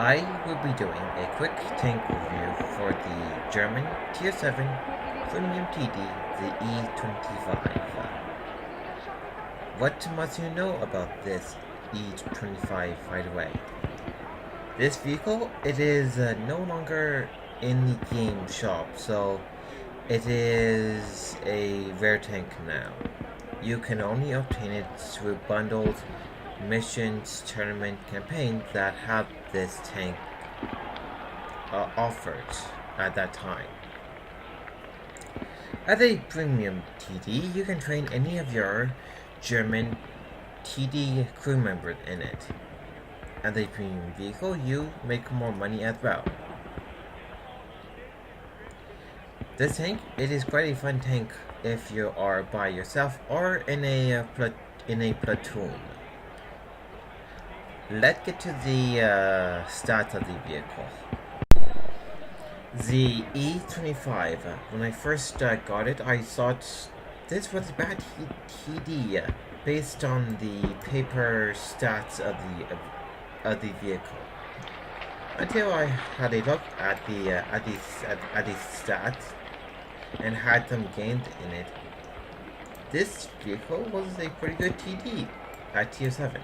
I will be doing a quick tank review for the German Tier 7 Premium TD, the E25. What must you know about this E25 right away? This vehicle, it is no longer in the game shop, so it is a rare tank now. You can only obtain it through bundles, missions, tournament, campaigns that have this tank offered at that time. As a premium TD, you can train any of your German TD crew members in it. As a premium vehicle, you make more money as well. This tank, it is quite a fun tank if you are by yourself or in a platoon. Let's get to the stats of the vehicle. The E25, when I first got it, I thought this was a bad TD based on the paper stats of the vehicle. Until I had a look at the stats and had some gains in it. This vehicle was a pretty good TD at Tier 7.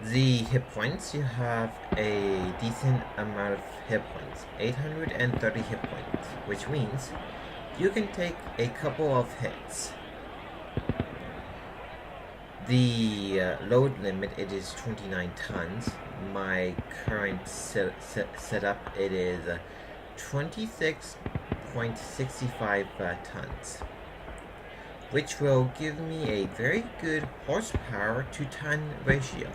The hit points, you have a decent amount of hit points, 830 hit points, which means you can take a couple of hits. The load limit, it is 29 tons. My current setup, it is 26.65 tons, which will give me a very good horsepower to ton ratio.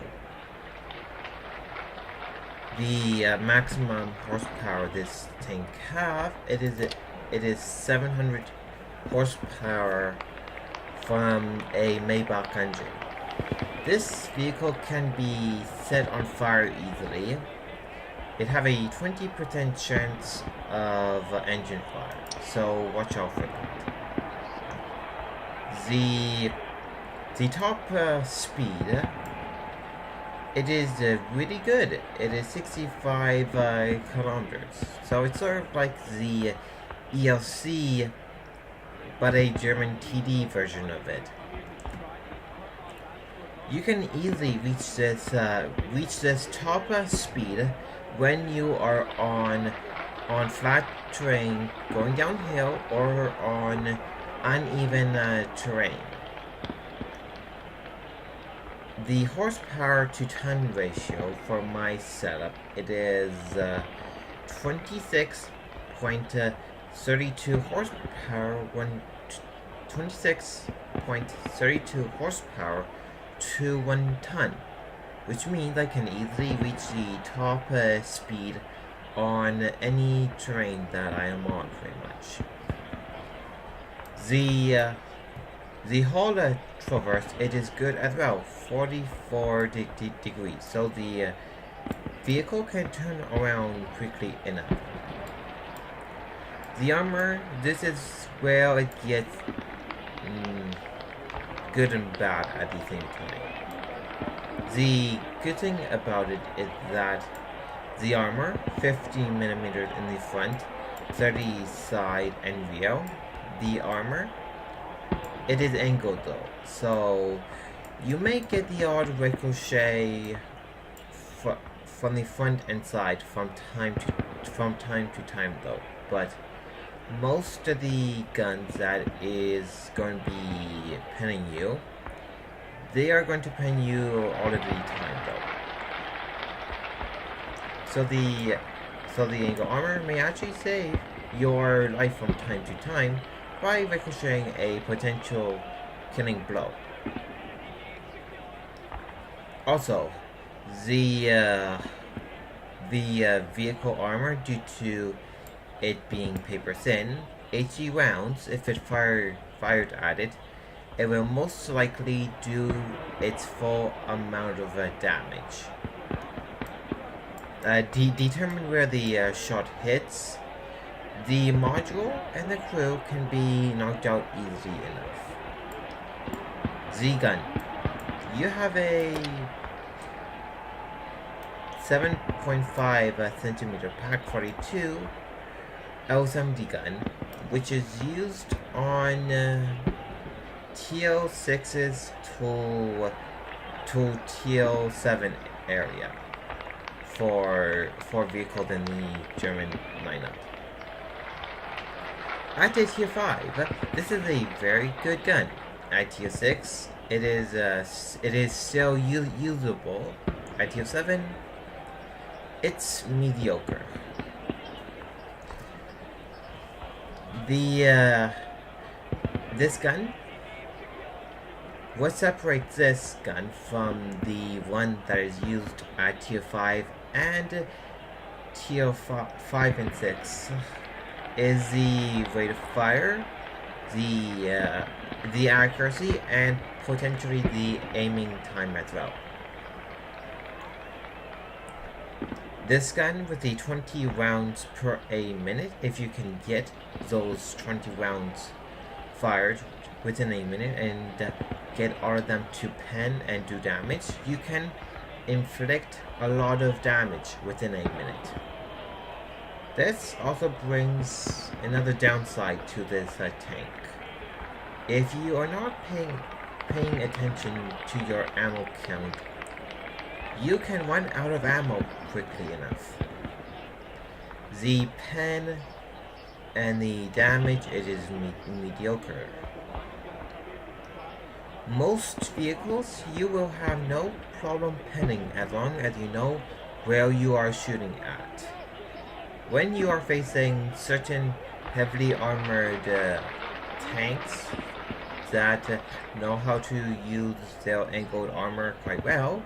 The maximum horsepower this tank have, it is 700 horsepower from a Maybach engine. This vehicle can be set on fire easily. It have a 20% chance of engine fire, so watch out for that. The top speed, it is really good. It is 65 kilometers, so it's sort of like the ELC, but a German TD version of it. You can easily reach this top speed when you are on flat terrain going downhill or on uneven terrain. The horsepower to ton ratio for my setup, it is 26.32 horsepower 26.32 horsepower to 1 ton, which means I can easily reach the top speed on any terrain that I am on, pretty much. The whole traverse, it is good as well, 44 degrees, so the vehicle can turn around quickly enough. The armor, this is where it gets good and bad at the same time. The good thing about it is that the armor, 15 millimeters in the front, 30 side and rear. The armor, it is angled though, so you may get the odd ricochet from the front and side from time to time though, but most of the guns that is going to be penning you, they are going to pen you all of the time though. So the angle armor may actually save your life from time to time by ricocheting a potential killing blow. Also, the vehicle armor, due to it being paper thin, HE rounds, if it fired at it, it will most likely do its full amount of damage. Determine where the shot hits. The module and the crew can be knocked out easily enough. Z-gun. You have a 7.5 centimeter Pak 42 L70 gun, which is used on TL6s to TL7 area for vehicles in the German lineup. At the Tier 5, this is a very good gun. At Tier 6, it is still usable. At Tier 7, it's mediocre. This gun, what separates this gun from the one that is used at Tier 5 and Tier 5 and 6 is the rate of fire, the accuracy, and potentially the aiming time as well. This gun with the 20 rounds per a minute, if you can get those 20 rounds fired within a minute and get all of them to pen and do damage, you can inflict a lot of damage within a minute. This also brings another downside to this tank. If you are not paying attention to your ammo count, you can run out of ammo quickly enough. The pen and the damage, it is mediocre. Most vehicles, you will have no problem penning as long as you know where you are shooting at. When you are facing certain heavily armored tanks that know how to use their angled armor quite well,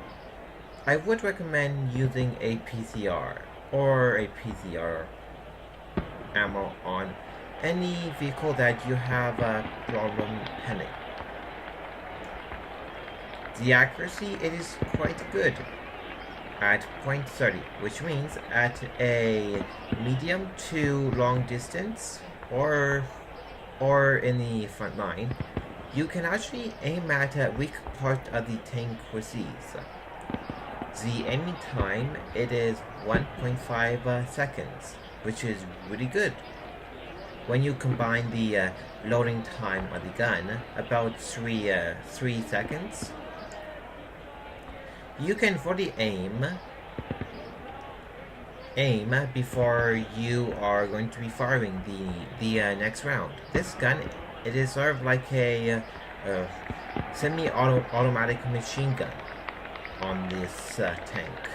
I would recommend using a PCR or a PCR ammo on any vehicle that you have a problem penning. The accuracy, it is quite good at .30, which means at a medium to long distance or in the front line, you can actually aim at a weak part of the tank receives. The aiming time, it is 1.5 seconds, which is really good. When you combine the loading time of the gun, about 3 seconds, you can fully aim before you are going to be firing the next round. This gun, it is sort of like a semi-automatic machine gun on this tank.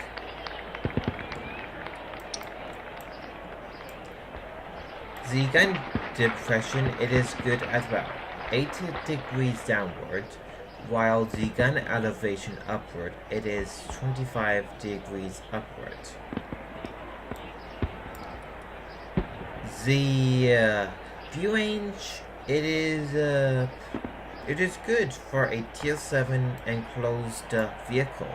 The gun depression, it is good as well, 8 degrees downward, while the gun elevation upward, it is 25 degrees upward. The view range, it is good for a Tier 7 enclosed vehicle.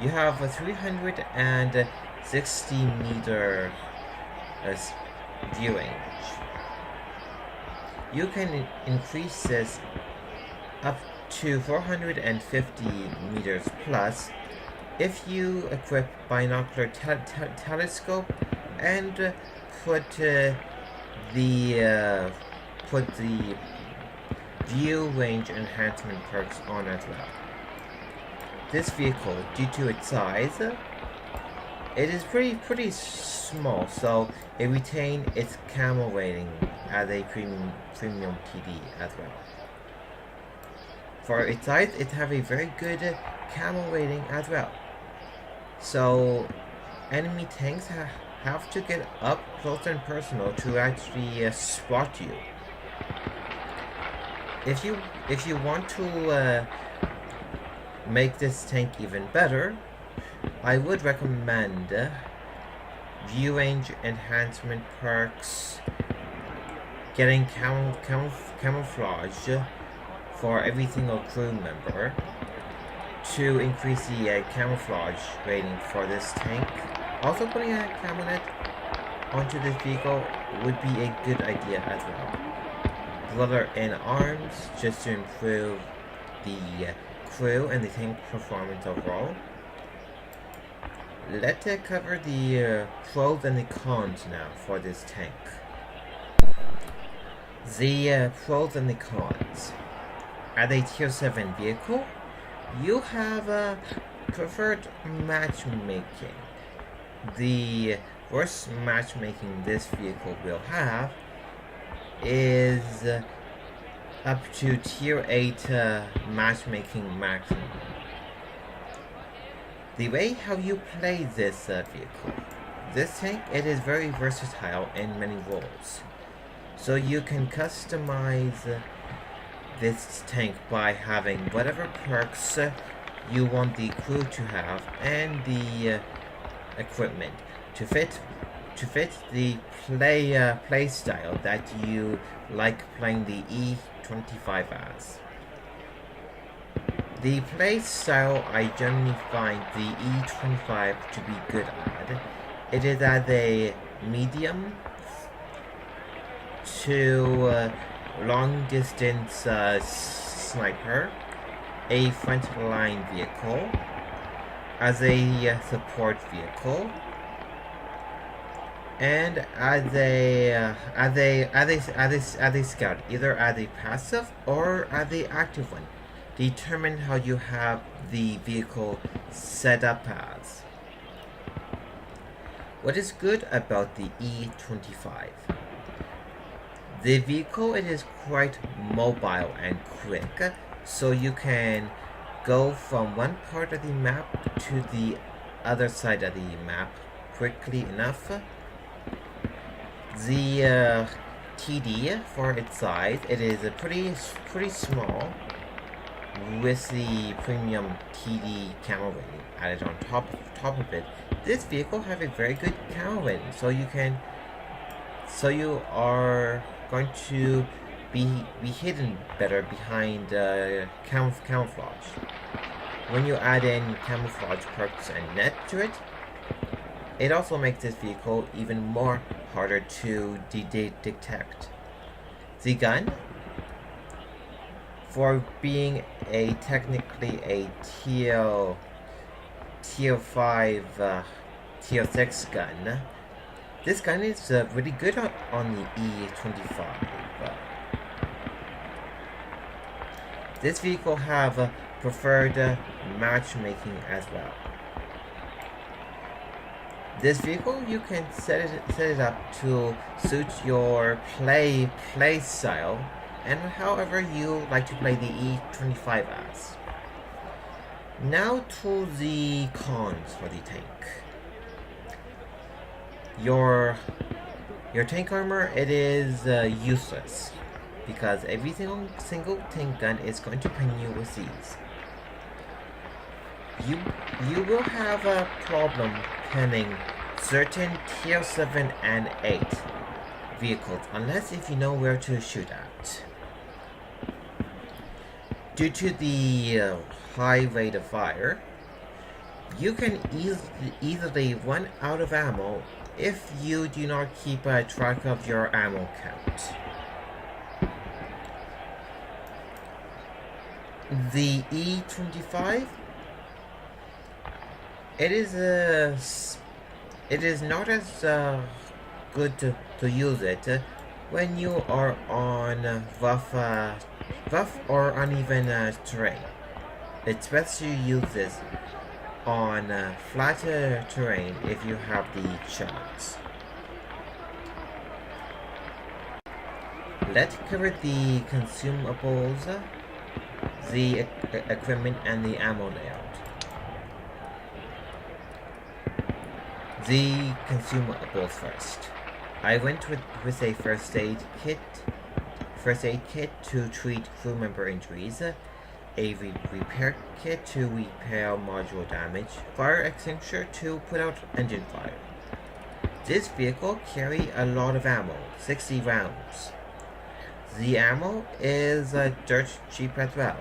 You have a 360 meter view range. You can increase this up to 450 meters plus if you equip binocular telescope and put the view range enhancement perks on as well. This vehicle, due to its size, it is pretty small, so it retains its camo rating as a premium TD as well. For its size, it has a very good camo rating as well. So enemy tanks have to get up close and personal to actually spot you. If you want to make this tank even better, I would recommend view range enhancement perks, getting camouflage for every single crew member to increase the camouflage rating for this tank. Also, putting a camo net onto this vehicle would be a good idea as well. Leather and arms, just to improve the crew and the tank performance overall. Let's cover the pros and the cons now for this tank. The pros and the cons. As a Tier 7 vehicle, you have preferred matchmaking. The worst matchmaking this vehicle will have is up to Tier 8 matchmaking maximum. The way how you play this vehicle. This tank, it is very versatile in many roles. So you can customize this tank by having whatever perks you want the crew to have and the equipment to fit the play style that you like playing the E25 as. The play style I generally find the E25 to be good at. It is as a medium to long distance sniper, a frontline vehicle, as a support vehicle, and as a scout, either as a passive or as a active one. Determine how you have the vehicle set up as. What is good about the E25? The vehicle, it is quite mobile and quick, so you can go from one part of the map to the other side of the map quickly enough. The TD for its size, it is pretty small, with the premium TD camo rating added on top of it. This vehicle have a very good camo rating, so you are going to be hidden better behind camouflage. When you add in camouflage perks and net to it, it also makes this vehicle even more harder to detect. The gun, for being technically a tier 5, tier 6 gun, this gun is really good on the E25. This vehicle have preferred matchmaking as well. This vehicle, you can set it up to suit your play style and however you like to play the E25 as. Now to the cons for the tank. Your tank armor, it is useless because every single tank gun is going to ping you with these. You will have a problem pinning certain tier 7 and 8 vehicles unless if you know where to shoot at. Due to the high rate of fire, you can easily run out of ammo if you do not keep track of your ammo count. The E25, it is not as good to use it when you are on rough or uneven terrain. It's best to use this on flatter terrain if you have the chance. Let's cover the consumables, the equipment, and the ammo layout. The consumables first. I went with a first aid kit to treat crew member injuries, a repair kit to repair module damage, fire extinguisher to put out engine fire. This vehicle carries a lot of ammo, 60 rounds. The ammo is dirt cheap as well.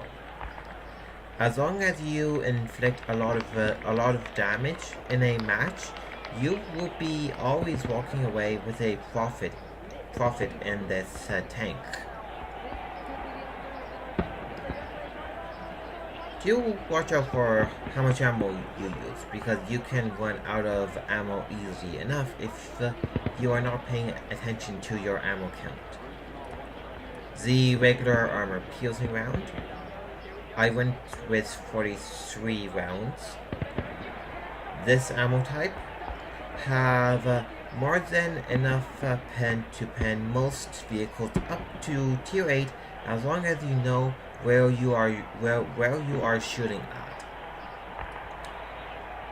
As long as you inflict a lot of damage in a match, you will be always walking away with a profit in this tank. do watch out for how much ammo you use, because you can run out of ammo easily enough if you are not paying attention to your ammo count. The regular armor piercing round, I went with 43 rounds. This ammo type have more than enough pen to pen most vehicles up to tier 8, as long as you know where you are shooting at.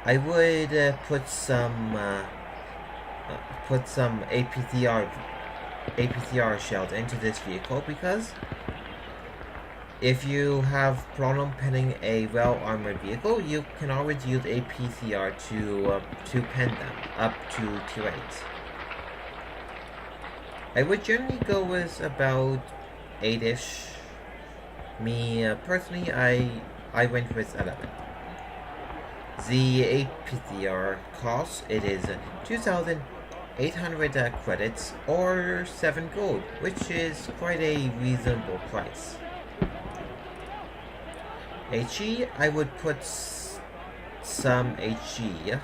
I would put some APCR shells into this vehicle, because if you have problem penning a well-armored vehicle, you can always use a PCR to pen them up to tier 8. I would generally go with about 8-ish. Me personally, I went with 11. The APCR cost, it is 2,800 credits or 7 gold, which is quite a reasonable price. HE, I would put some HE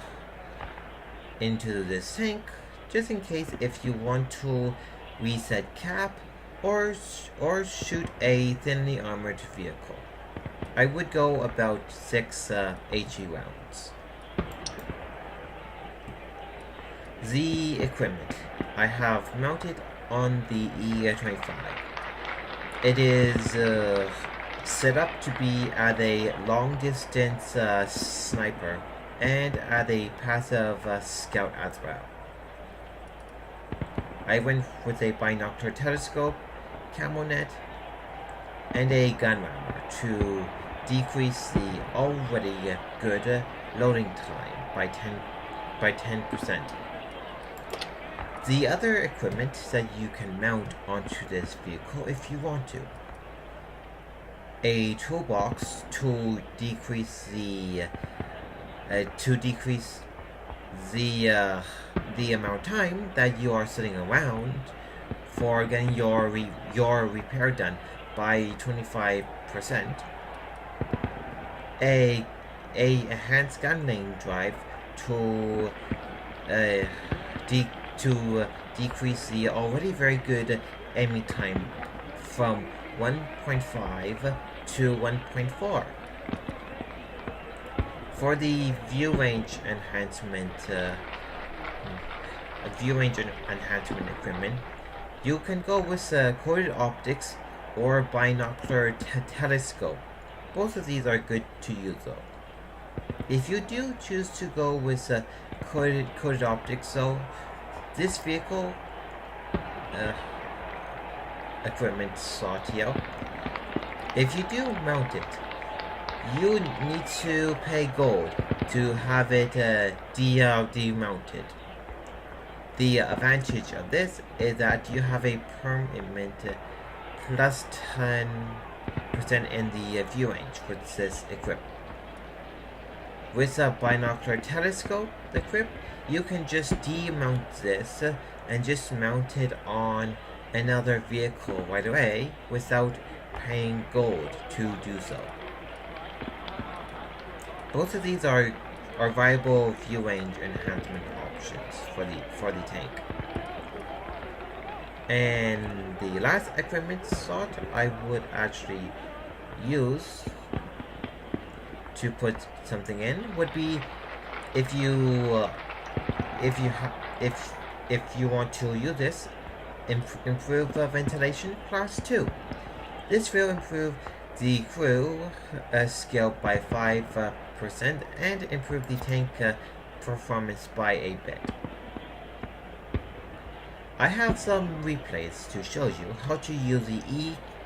into this tank, just in case if you want to reset cap or shoot a thinly armored vehicle. I would go about 6 HE rounds. The equipment I have mounted on the E25. It is set up to be at a long distance sniper and at a passive scout as well. I went with a binocular telescope, camo net, and a gun rammer to decrease the already good loading time by 10%. The other equipment that you can mount onto this vehicle if you want to. A toolbox to decrease the amount of time that you are sitting around for getting your repair done by 25%. A enhanced gunning drive to decrease the already very good aiming time from 1.5 to 1.4. For the view range enhancement equipment, you can go with corded optics or binocular telescope. Both of these are good to use though. If you do choose to go with corded optics though, this vehicle equipment slot here, if you do mount it, you need to pay gold to have it demounted. The advantage of this is that you have a permanent plus 10% in the view range with this equip. With a binocular telescope equip, you can just demount this and just mount it on another vehicle right away without paying gold to do so. Both of these are viable view range enhancement options for the tank. And the last equipment slot I would actually use to put something in would be if you want to use this, improve ventilation class 2. This will improve the crew skill by 5% and improve the tank performance by a bit. I have some replays to show you how to use the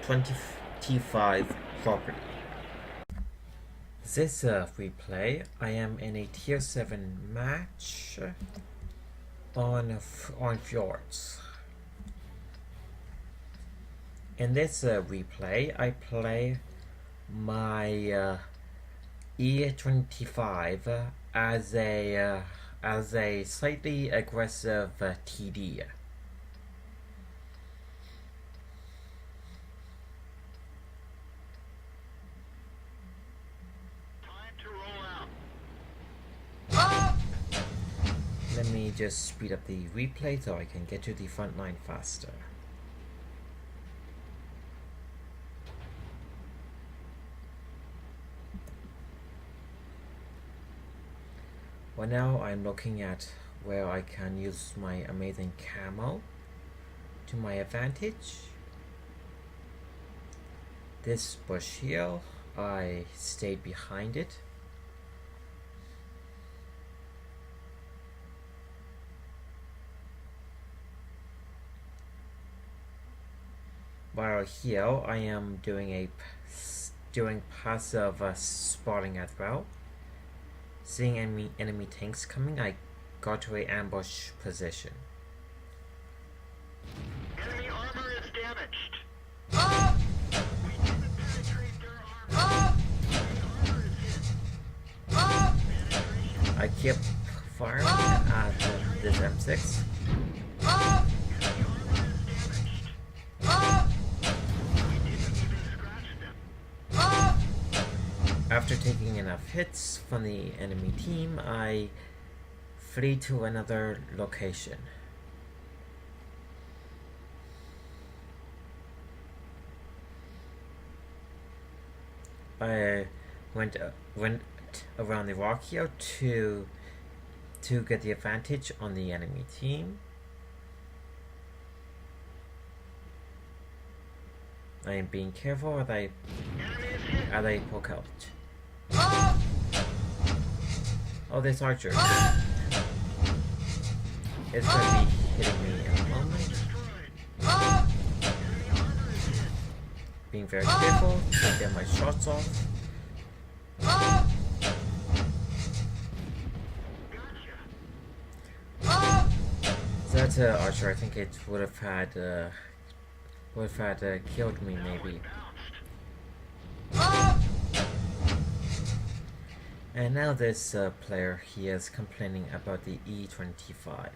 E25 properly. This replay, I am in a tier 7 match on fjords. In this replay, I play my E25 as a slightly aggressive TD. me just speed up the replay so I can get to the front line faster. Well, now I'm looking at where I can use my amazing camo to my advantage. This bush here, I stayed behind it. While here, I am doing passive spotting as well. Seeing enemy tanks coming, I got to an ambush position. Enemy armor is damaged. We didn't penetrate their armor. Their armor is hit. I kept firing at this M6. Enemy armor is damaged. We didn't even scratch them. After taking enough hits from the enemy team, I flee to another location. I went around the rock here to get the advantage on the enemy team. I am being careful as I poke out. Oh, this archer. It's going to be hitting me in a moment. Being very careful to get my shots off. So that's archer. I think it would have had killed me maybe. And now this player, he is complaining about the E25.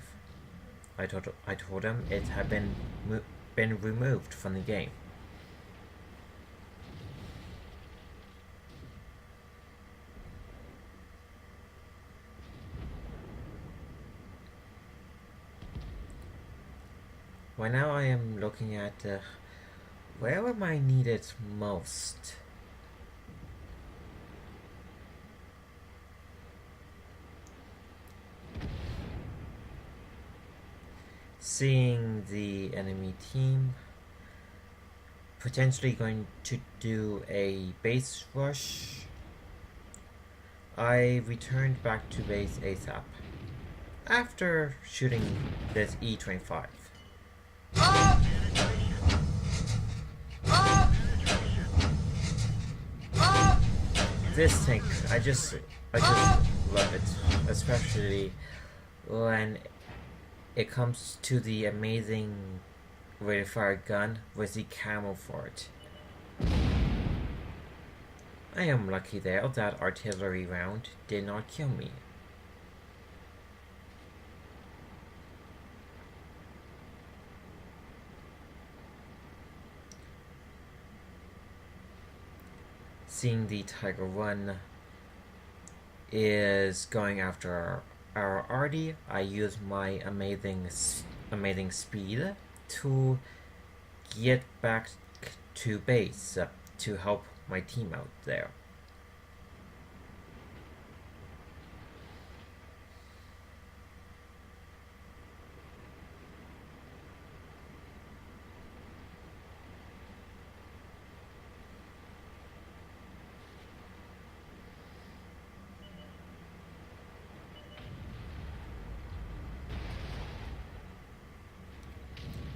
I told him it had been removed from the game. Well, now I am looking at where am I needed most? Seeing the enemy team potentially going to do a base rush, I returned back to base ASAP after shooting this E25. This tank, I just love it, especially when it comes to the amazing rate of fire gun with the camo for it. I am lucky there that artillery round did not kill me. Seeing the Tiger 1 is going after our arty, I use my amazing speed to get back to base to help my team out there.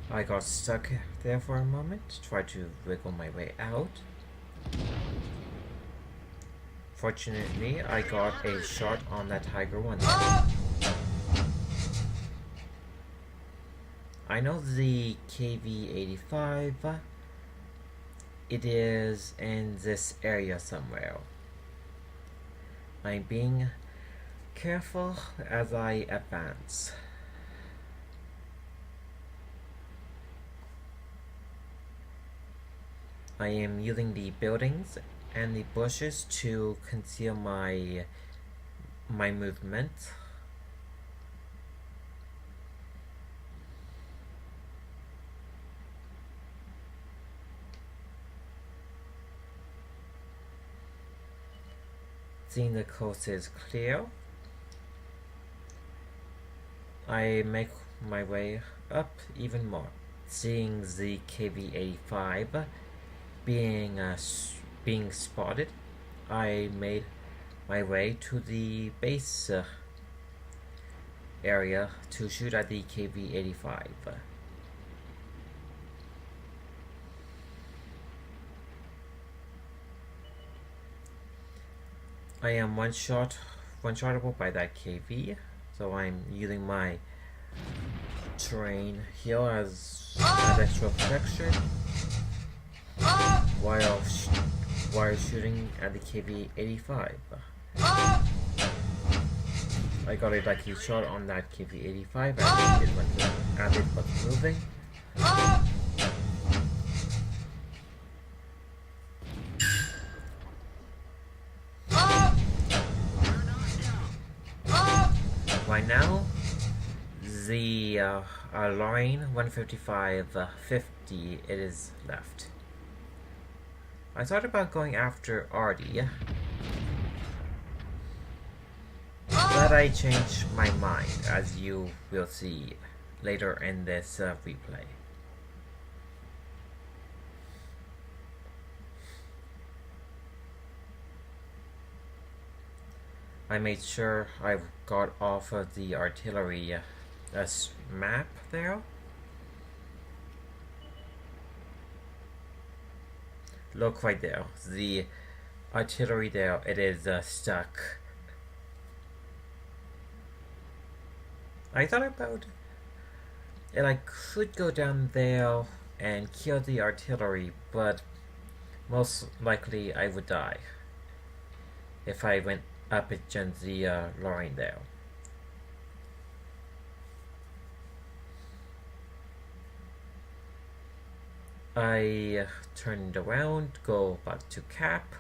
I got stuck there for a moment, tried to wiggle my way out. Fortunately, I got a shot on that Tiger 1. I know the KV-85, it is in this area somewhere. I'm being careful as I advance. I am using the buildings and the bushes to conceal my movement. seeing the coast is clear, I make my way up even more. Seeing the KV-85 being spotted, I made my way to the base area to shoot at the KV-85. I am one-shotable by that KV, so I'm using my terrain here as extra protection while shooting at the KV-85. I got a lucky shot on that KV-85 as it was moving. Right now, the line 155.50 it is left. I thought about going after Artie, but I changed my mind, as you will see later in this replay. I made sure I got off of the artillery map there. Look right there, the artillery there, it is stuck. I thought about it, I could go down there and kill the artillery, but most likely I would die if I went up against the line there. I turned around, go back to Cap.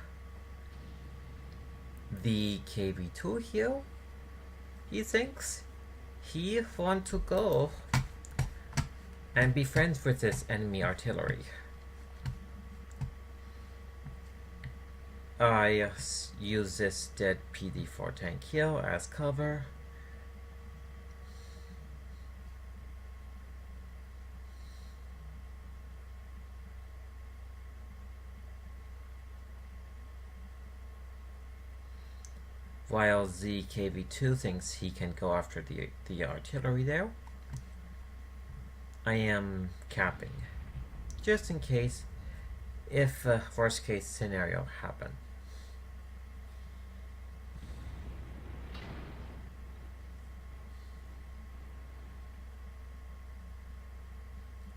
The KV-2 here, he thinks he wants to go and be friends with this enemy artillery. I use this dead PD-4 tank here as cover. While the KV-2 thinks he can go after the artillery there, I am capping, just in case if worst case scenario happen.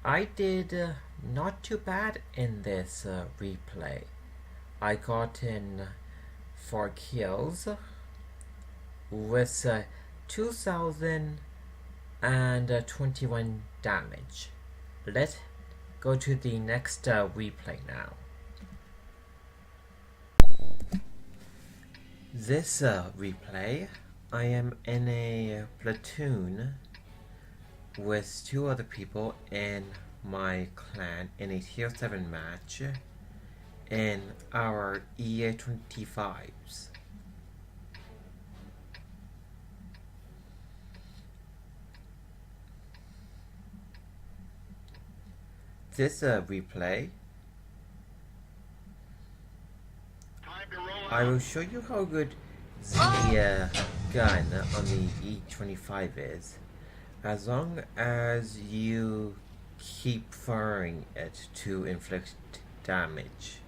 I did not too bad in this replay. I got in 4 kills with 2,021 damage. Let's go to the next replay now. This replay, I am in a platoon with 2 other people in my clan in a tier 7 match in our EA25s. This replay, I will show you how good the gun on the E25 is, as long as you keep firing it to inflict damage.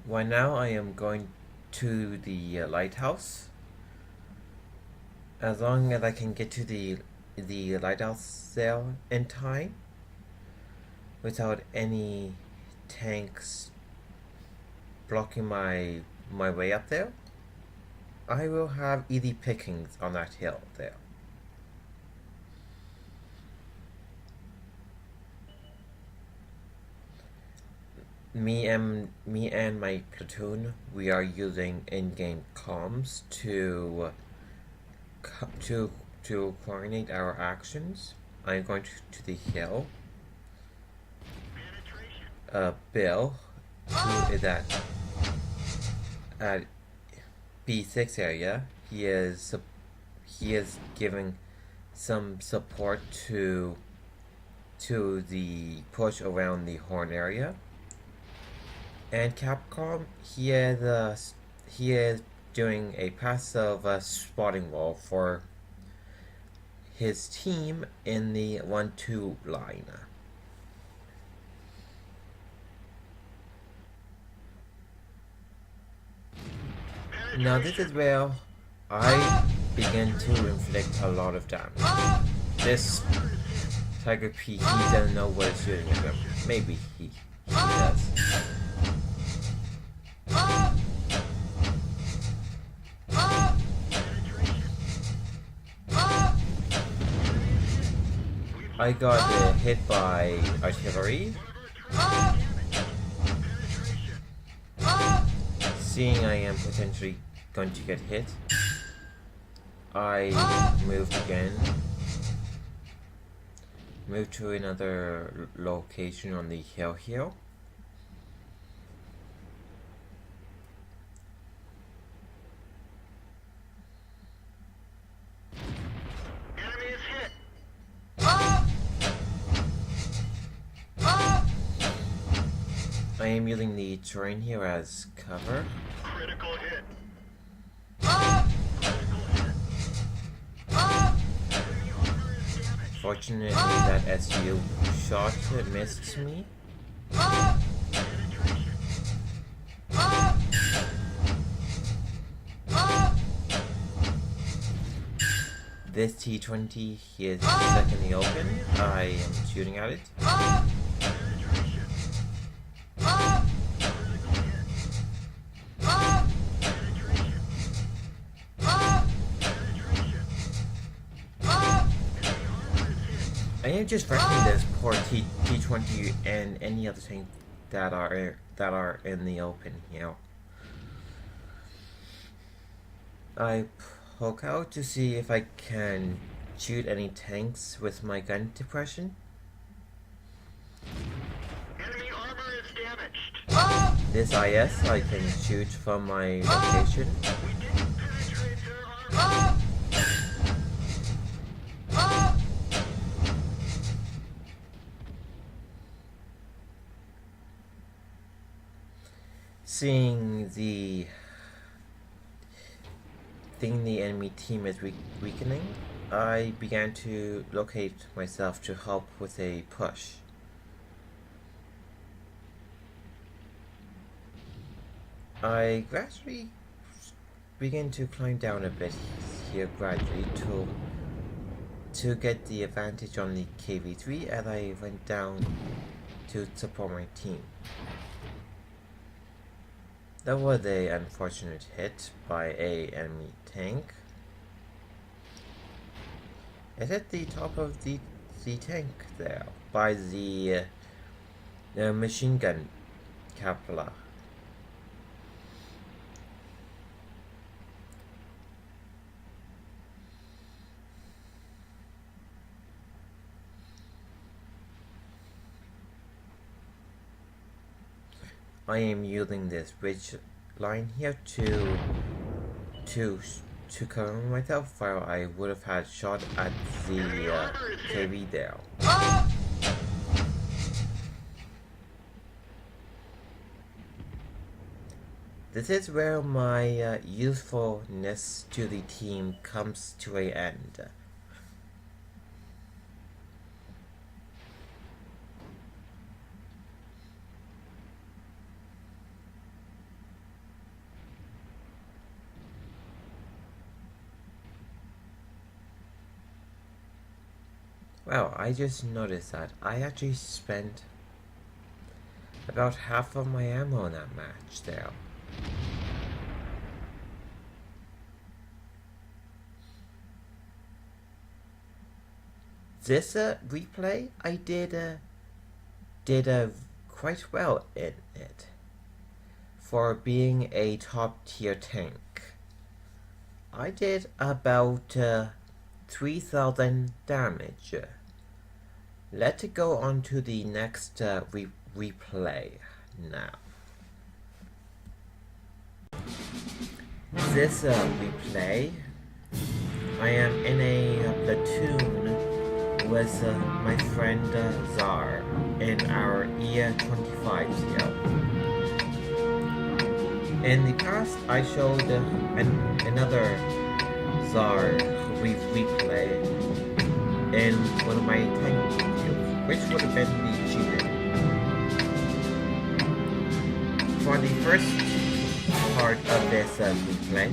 Right now I am going to the lighthouse. As long as I can get to the lighthouse there in time, without any tanks blocking my way up there, I will have easy pickings on that hill there. Me and my platoon, we are using in-game comms to coordinate our actions. I'm going to the hill. Bill, who is at B6 area. He is giving some support to the push around the horn area. And Capcom, he is doing a passive spotting wall for his team in the 1-2 line. Now this is where I begin to inflict a lot of damage. This Tiger P, he doesn't know what it's shooting at him. Maybe he does. I got hit by artillery. Seeing I am potentially going to get hit, I moved again. Moved to another location on the hill here. Enemy is hit. I am using the terrain here as cover. Critical hit. Fortunately, that SU shot missed me. This T-20 is stuck in the open. I am shooting at it. I am just wrecking this poor T-20 and any other tank that are in the open here. I poke out to see if I can shoot any tanks with my gun depression. Enemy armor is damaged. This IS I can shoot from my location. We didn't penetrate their armor. Seeing the enemy team is weakening, I began to locate myself to help with a push. I gradually begin to climb down a bit here gradually to get the advantage on the KV3 as I went down to support my team. That was an unfortunate hit by a enemy tank. It hit the top of the tank there by the machine gun Kepler. I am using this bridge line here to cover myself while I would have had shot at the KV there. This is where my usefulness to the team comes to an end. Well, I just noticed that I actually spent about half of my ammo in that match there. This replay, I did quite well in it for being a top tier tank. I did about 3,000 damage. Let's go on to the next replay now. This replay, I am in a platoon with my friend Czar in our E25 CL. In the past, I showed another Czar replay in one of my tank videos, which would have been the cheating. For the first part of this replay,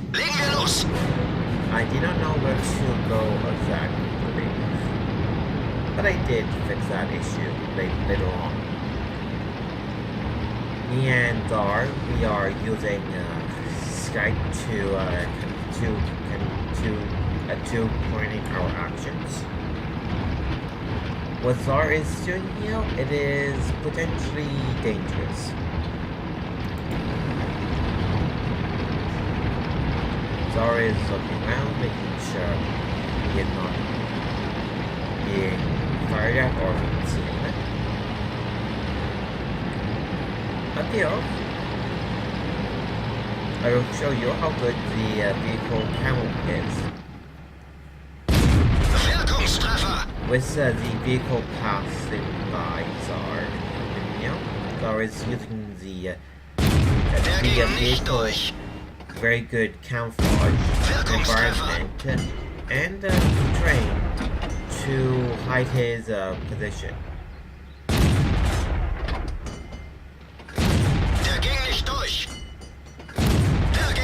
I did not know where to go exactly, but I did fix that issue later on. Me and Dar, we are using Skype to coordinate our actions. What Czar is doing here, it is potentially dangerous. Czar is looking around, making sure he is not being fired at or seeing it. Up here, I will show you how good the vehicle camo is. With the vehicle passing by Czar, Czar is using the vehicle very good camouflage environment and terrain to hide his position.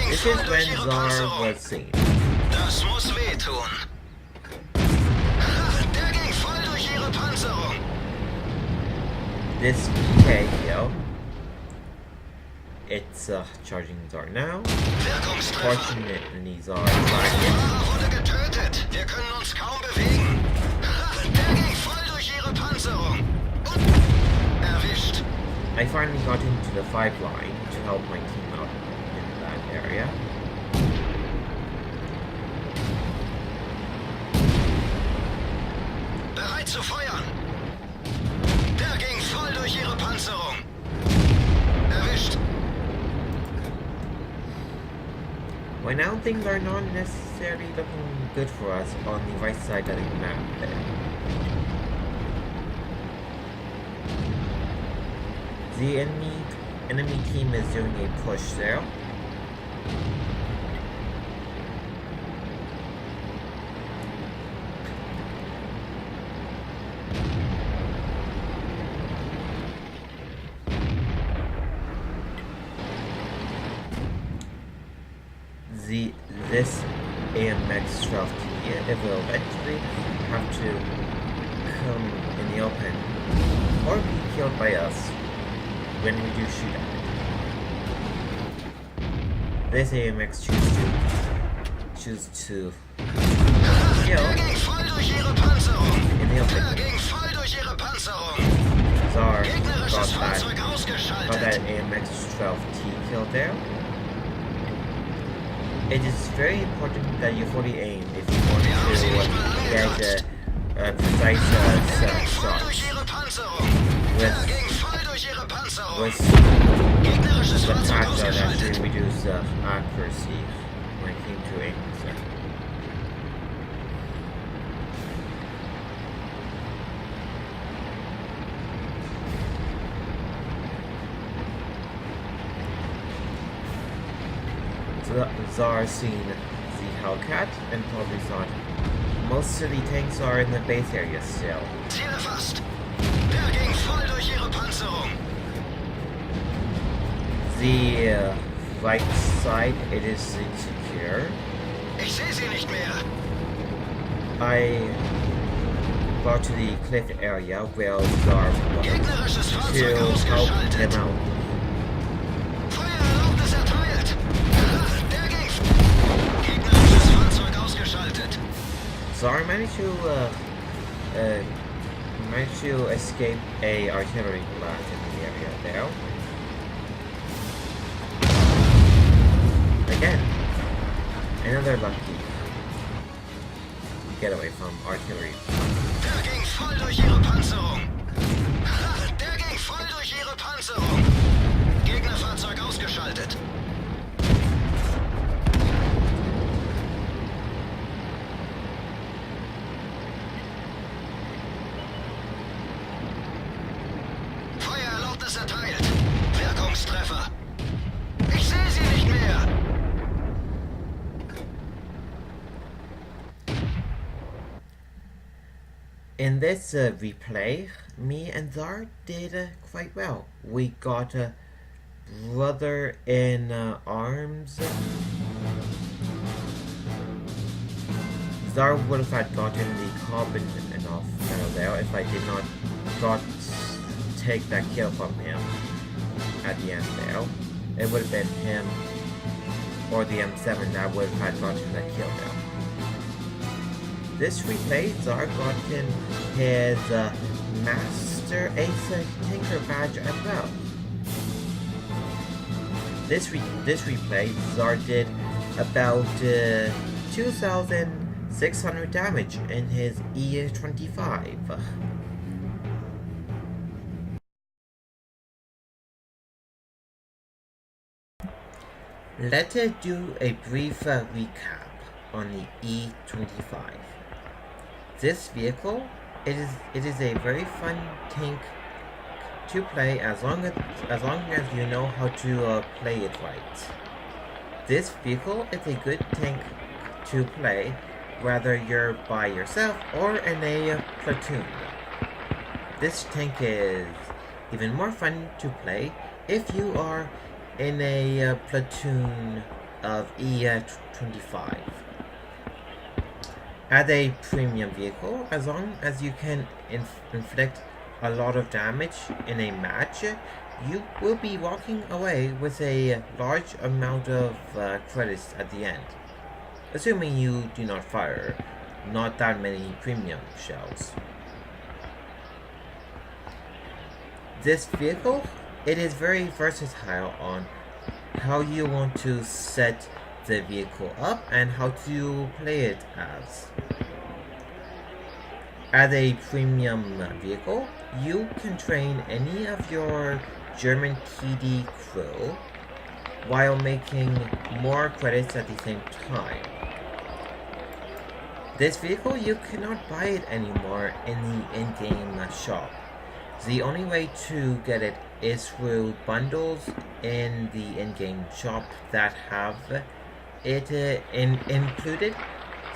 This is when Czar was seen. Das muss wehtun. Der ging voll durch ihre Panzerung. This PKO, it's charging Czar now. Fortunately, Czar wurde getötet. Wir können uns kaum bewegen. Der ging voll durch ihre Panzerung. Erwischt. I finally got into the 5 line to help my team out in that area. Bereit zu feuern. Der ging voll durch ihre Panzerung. Erwischt. Well, now things are not necessarily looking good for us on the right side of the map there. The enemy team is doing a push there. This AMX 12T, it will eventually have to come in the open or be killed by us when we do shoot at it. This AMX choose to kill in the open. Czar got that AMX 12T kill there. It is very important that you fully aim if you want to get precise shots with the fact that actually reduce accuracy when it came to aiming. Czar seen the Hellcat and probably thought most of the tanks are in the base area still. Ziel erfasst. Der ging voll durch ihre Panzerung. The right side, it is secure. Ich sehe sie nicht mehr. I got to the cliff area where Czar was Gegnerisches to Fahrzeug help ausgeschaltet. them out. Feuererlaubnis erteilt. Der ging. Gegnerisches Fahrzeug ausgeschaltet. Czar managed to escape a artillery blast in the area there. Again, another lucky getaway from artillery. Der ging voll durch ihre Panzerung. Der ging voll durch ihre Panzerung. Gegnerfahrzeug ausgeschaltet. Feuererlaubnis erteilt. Wirkungstreffer. Ich sehe sie nicht mehr. In this replay, me and Zar did quite well. We got a brother in arms. Zar would have gotten the carbon enough medal there if I did not take that kill from him at the end there. It would have been him or the M7 that would have gotten that kill there. This replay, Zar gotten his Master Ace Tinker badge as well. This replay, Zar did about 2,600 damage in his E25. Let's do a brief recap on the E25. This vehicle, it is a very fun tank to play as long as you know how to play it right. This vehicle is a good tank to play whether you're by yourself or in a platoon. This tank is even more fun to play if you are in a platoon of E25. As a premium vehicle, as long as you can inflict a lot of damage in a match, you will be walking away with a large amount of credits at the end, assuming you do not fire not that many premium shells. This vehicle, it is very versatile on how you want to set the vehicle up and how to play it as. As a premium vehicle, you can train any of your German TD crew while making more credits at the same time. This vehicle, you cannot buy it anymore in the in-game shop. The only way to get it is through bundles in the in-game shop that have it included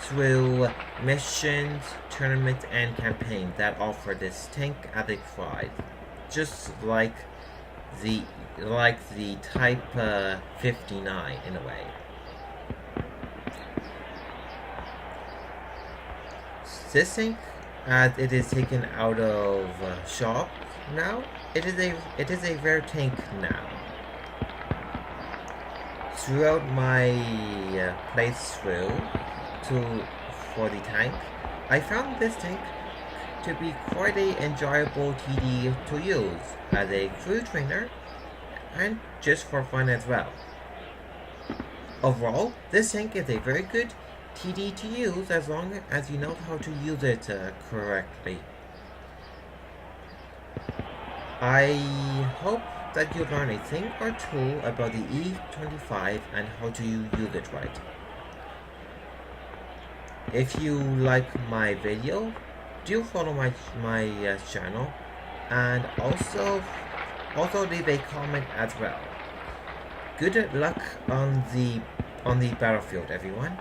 through missions, tournaments, and campaigns that offer this tank as a prize, just like the Type 59 in a way. This tank, as it is taken out of shop now, it is a rare tank now. Throughout my playthrough for the tank, I found this tank to be quite a enjoyable TD to use as a crew trainer and just for fun as well. Overall, this tank is a very good TD to use as long as you know how to use it correctly. I hope that you learn a thing or two about the E25 and how to use it right. If you like my video, do follow my channel and also leave a comment as well. Good luck on the battlefield, everyone.